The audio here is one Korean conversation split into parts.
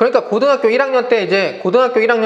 그러니까 고등학교 1학년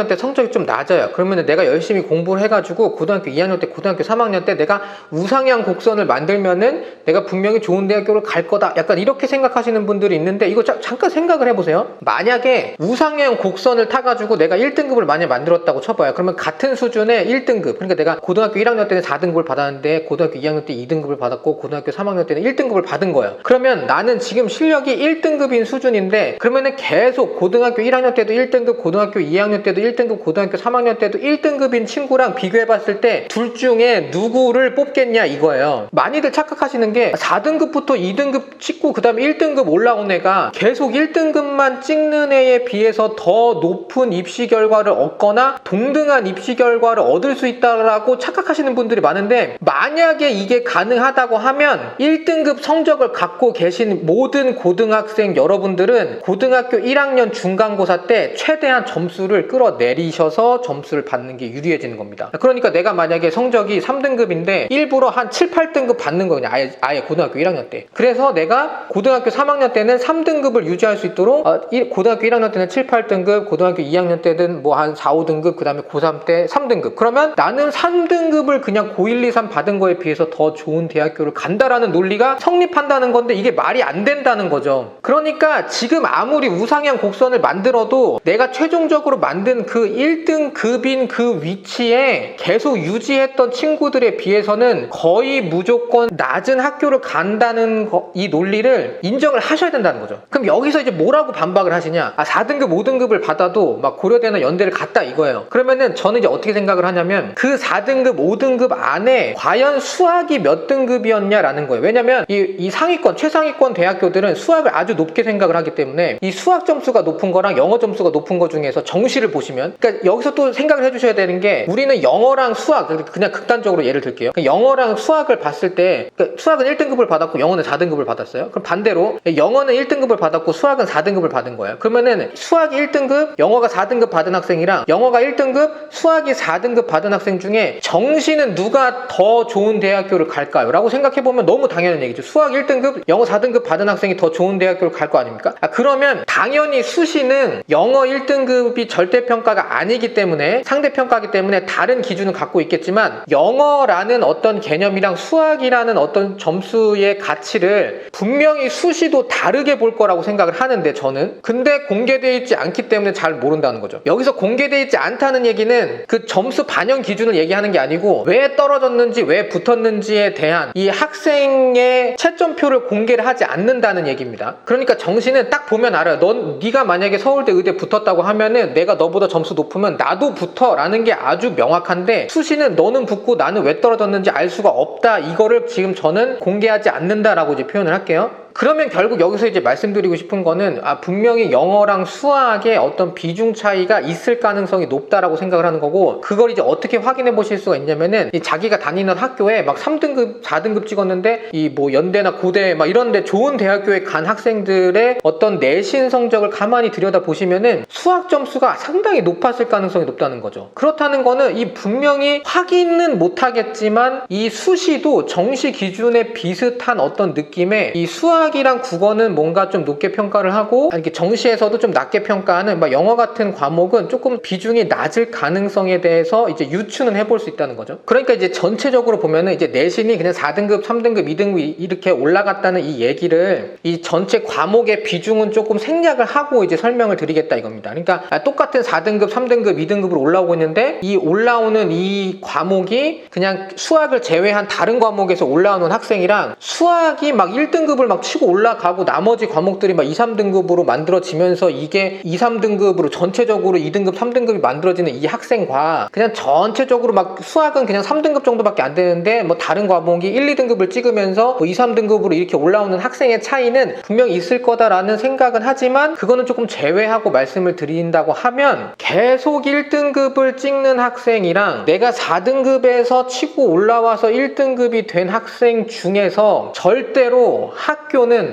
때 성적이 좀 낮아요. 그러면 내가 열심히 공부를 해가지고 고등학교 2학년 때, 고등학교 3학년 때 내가 우상향 곡선을 만들면은 내가 분명히 좋은 대학교를 갈 거다. 약간 이렇게 생각하시는 분들이 있는데, 이거 잠깐 생각을 해보세요. 만약에 우상향 곡선을 타가지고 내가 1등급을 만약 만들었다고 쳐봐요. 그러면 같은 수준의 1등급, 그러니까 내가 고등학교 1학년 때는 4등급을 받았는데 고등학교 2학년 때 2등급을 받았고 고등학교 3학년 때는 1등급을 받은 거예요. 그러면 나는 지금 실력이 1등급인 수준인데, 그러면은 계속 고등학교 1학년 때도 1등급, 고등학교 2학년 때도 1등급, 고등학교 3학년 때도 1등급인 친구랑 비교해봤을 때 둘 중에 누구를 뽑겠냐 이거예요. 많이들 착각하시는 게 4등급부터 2등급 찍고 그 다음에 1등급 올라온 애가 계속 1등급만 찍는 애에 비해서 더 높은 입시 결과를 얻거나 동등한 입시 결과를 얻을 수 있다라고 착각하시는 분들이 많은데, 만약에 이게 가능하다고 하면 1등급 성적을 갖고 계신 모든 고등학생 여러분들은 고등학교 1학년 중간고사 때 최대한 점수를 끌어내리셔서 점수를 받는 게 유리해지는 겁니다. 그러니까 내가 만약에 성적이 3등급인데 일부러 한 7, 8등급 받는 거냐, 아예 고등학교 1학년 때. 그래서 내가 고등학교 3학년 때는 3등급을 유지할 수 있도록 고등학교 1학년 때는 7, 8등급, 고등학교 2학년 때는 뭐 한 4, 5등급, 그 다음에 고3 때 3등급. 그러면 나는 3등급을 그냥 고1, 2, 3 받은 거에 비해서 더 좋은 대학교를 간다라는 논리가 성립한다는 건데, 이게 말이 안 된다는 거죠. 그러니까 지금 아무리 우상향 곡선을 만들어도 내가 최종적으로 만든 그 1등급인 그 위치에 계속 유지했던 친구들에 비해서는 거의 무조건 낮은 학교를 간다는 이 논리를 인정을 하셔야 된다는 거죠. 그럼 여기서 이제 뭐라고 반박을 하시냐? 4등급, 5등급을 받아도 막 고려대나 연대를 갔다 이거예요. 그러면은 저는 이제 어떻게 생각을 하냐면, 그 4등급, 5등급 안에 과연 수학이 몇 등급이었냐라는 거예요. 왜냐면 이 상위권, 최상위권 대학교들은 수학을 아주 높게 생각을 하기 때문에 이 수학 점수가 높은 거랑 영어 점수가 높은 거 중에서 정시를 보시면, 그러니까 여기서 또 생각을 해주셔야 되는 게, 우리는 영어랑 수학, 그냥 극단적으로 예를 들게요. 영어랑 수학을 봤을 때, 그러니까 수학은 1등급을 받았고 영어는 4등급을 받았어요. 그럼 반대로 영어는 1등급을 받았고 수학은 4등급을 받은 거예요. 그러면은 수학이 1등급, 영어가 4등급 받은 학생이랑 영어가 1등급, 수학이 4등급 받은 학생 중에 정시는 누가 더 좋은 대학교를 갈까요? 라고 생각해보면 너무 당연한 얘기죠. 수학 1등급, 영어 4등급 받은 학생이 더 좋은 대학교를 갈 거 아닙니까? 그러면 당연히 수시는 영어 1등급이 절대평가가 아니기 때문에, 상대평가이기 때문에 다른 기준을 갖고 있겠지만, 영어라는 어떤 개념이랑 수학이라는 어떤 점수의 가치를 분명히 수시도 다르게 볼 거라고 생각을 하는데, 저는 근데 공개되어 있지 않기 때문에 잘 모른다는 거죠. 여기서 공개되어 있지 않다는 얘기는 그 점수 반영 기준을 얘기하는 게 아니고, 왜 떨어졌는지 왜 붙었는지에 대한 이 학생의 채점표를 공개를 하지 않는다는 얘기입니다. 그러니까 정시는 딱 보면 알아요. 네가 만약에 서울대 의대 붙었다고 하면은 내가 너보다 점수 높으면 나도 붙어 라는 게 아주 명확한데, 수시는 너는 붙고 나는 왜 떨어졌는지 알 수가 없다, 이거를 지금 저는 공개하지 않는다라고 이제 표현을 할게요. 그러면 결국 여기서 이제 말씀드리고 싶은 거는, 분명히 영어랑 수학의 어떤 비중 차이가 있을 가능성이 높다라고 생각을 하는 거고, 그걸 이제 어떻게 확인해 보실 수가 있냐면은, 자기가 다니는 학교에 막 3등급, 4등급 찍었는데 이 뭐 연대나 고대 막 이런데 좋은 대학교에 간 학생들의 어떤 내신 성적을 가만히 들여다 보시면은 수학 점수가 상당히 높았을 가능성이 높다는 거죠. 그렇다는 거는 이 분명히 확인은 못하겠지만 이 수시도 정시 기준에 비슷한 어떤 느낌의, 이 수학이랑 국어는 뭔가 좀 높게 평가를 하고, 이렇게 정시에서도 좀 낮게 평가하는 막 영어 같은 과목은 조금 비중이 낮을 가능성에 대해서 이제 유추는 해볼 수 있다는 거죠. 그러니까 이제 전체적으로 보면은 이제 내신이 그냥 4등급, 3등급, 2등급 이렇게 올라갔다는 이 얘기를, 이 전체 과목의 비중은 조금 생략을 하고 이제 설명을 드리겠다 이겁니다. 그러니까 똑같은 4등급, 3등급, 2등급으로 올라오고 있는데, 이 올라오는 이 과목이 그냥 수학을 제외한 다른 과목에서 올라오는 학생이랑, 수학이 막 1등급을 막 치고 올라가고 나머지 과목들이 막 2, 3등급으로 만들어지면서 이게 2, 3등급으로 전체적으로 2등급, 3등급이 만들어지는 이 학생과, 그냥 전체적으로 막 수학은 그냥 3등급 정도밖에 안 되는데 뭐 다른 과목이 1, 2등급을 찍으면서 뭐 2, 3등급으로 이렇게 올라오는 학생의 차이는 분명히 있을 거다라는 생각은 하지만, 그거는 조금 제외하고 말씀을 드린다고 하면, 계속 1등급을 찍는 학생이랑 내가 4등급에서 치고 올라와서 1등급이 된 학생 중에서 절대로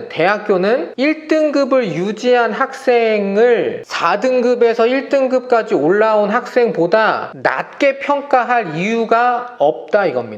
대학교는 1등급을 유지한 학생을 4등급에서 1등급까지 올라온 학생보다 낮게 평가할 이유가 없다 이겁니다.